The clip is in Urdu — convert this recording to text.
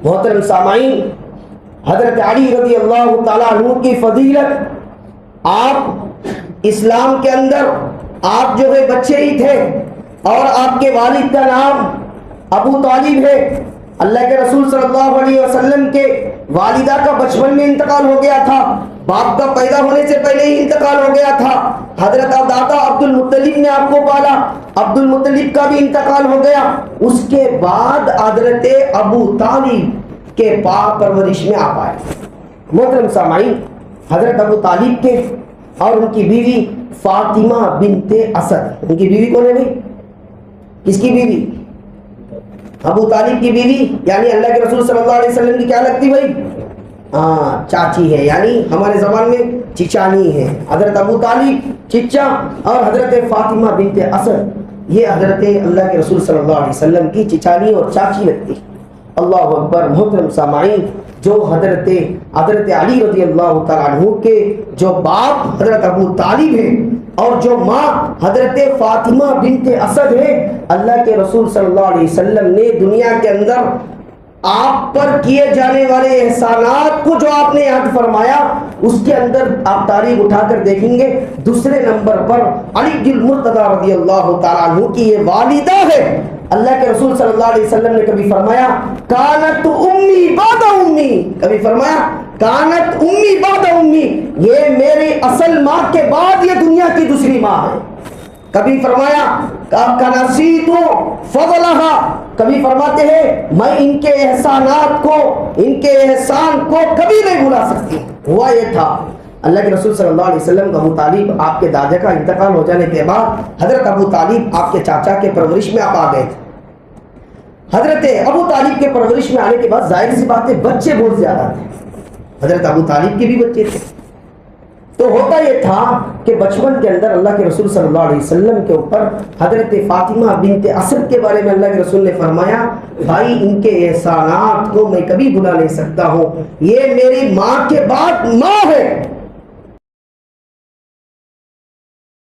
محترم سامعین، حضرت علی رضی اللہ تعالیٰ عنہ کی فضیلت، آپ اسلام کے اندر آپ جو ہے بچے ہی تھے اور آپ کے والد کا نام ابو طالب ہے۔ اللہ کے رسول صلی اللہ علیہ وسلم کے والدہ کا بچپن میں انتقال ہو گیا تھا، باپ کا پیدا ہونے سے پہلے ہی انتقال ہو گیا تھا۔ حضرت دادا عبد المطلب نے آپ کو پالا، عبد المطلب کا بھی انتقال ہو گیا۔ اس کے بعد حضرت ابو طالب کے پاک پرورش میں آپ آئے۔ محترم سامعین، حضرت ابو طالب کے اور ان کی بیوی فاطمہ بنت اسد، ان کی بیوی کون ہے بھائی؟ کس کی بیوی؟ ابو طالب کی بیوی، یعنی اللہ کے رسول صلی اللہ علیہ وسلم کی کیا لگتی بھائی؟ چاچی ہے، یعنی ہمارے زبان میں چچانی ہے۔ حضرت ابو طالب چچا اور حضرت فاطمہ بنت اسد یہ حضرت اللہ کے رسول صلی اللہ علیہ وسلم کی چچانی اور چاچی لگتی۔ اللہ اکبر۔ محترم سامعین، جو حضرت علی رضی اللہ تعالیٰ عنہ کے جو باپ حضرت ابو طالب ہے اور جو ماں حضرت فاطمہ بنت اسد ہے، اللہ کے رسول صلی اللہ علیہ وسلم نے دنیا کے اندر آپ پر کیے جانے والے احسانات کو جو آپ نے یاد فرمایا، اس کے اندر آپ تاریخ اٹھا کر دیکھیں گے، دوسرے نمبر پر علی المرتضی رضی اللہ تعالیٰ عنہ کی یہ والدہ ہے۔ اللہ کے رسول صلی اللہ علیہ وسلم نے کبھی فرمایا کانت امی بعد امی، کبھی فرمایا کانت امی بعد امی، یہ میری اصل ماں کے بعد یہ دنیا کی دوسری ماں ہے۔ کبھی فرمایا کنسیت فضلہا، کبھی فرماتے ہیں میں ان کے احسانات کو، ان کے احسان کو کبھی نہیں بھلا سکتی۔ ہوا یہ تھا، اللہ کے رسول صلی اللہ علیہ وسلم کا ابو طالب آپ کے دادا کا انتقال ہو جانے کے بعد حضرت ابو طالب آپ کے چاچا کے پرورش میں آپ آ گئے تھے۔ حضرت ابو طالب کے پرورش میں آنے کے بعد ظاہر سی بات ہے بچے بہت زیادہ تھے، حضرت ابو طالب کے بھی بچے تھے۔ تو ہوتا یہ تھا کہ بچپن کے اندر اللہ کے رسول صلی اللہ علیہ وسلم کے اوپر حضرت فاطمہ بنت اسد کے بارے میں اللہ کے رسول نے فرمایا بھائی ان کے احسانات کو میں کبھی بھلا نہیں سکتا ہوں، یہ میری ماں کے بعد ماں ہے۔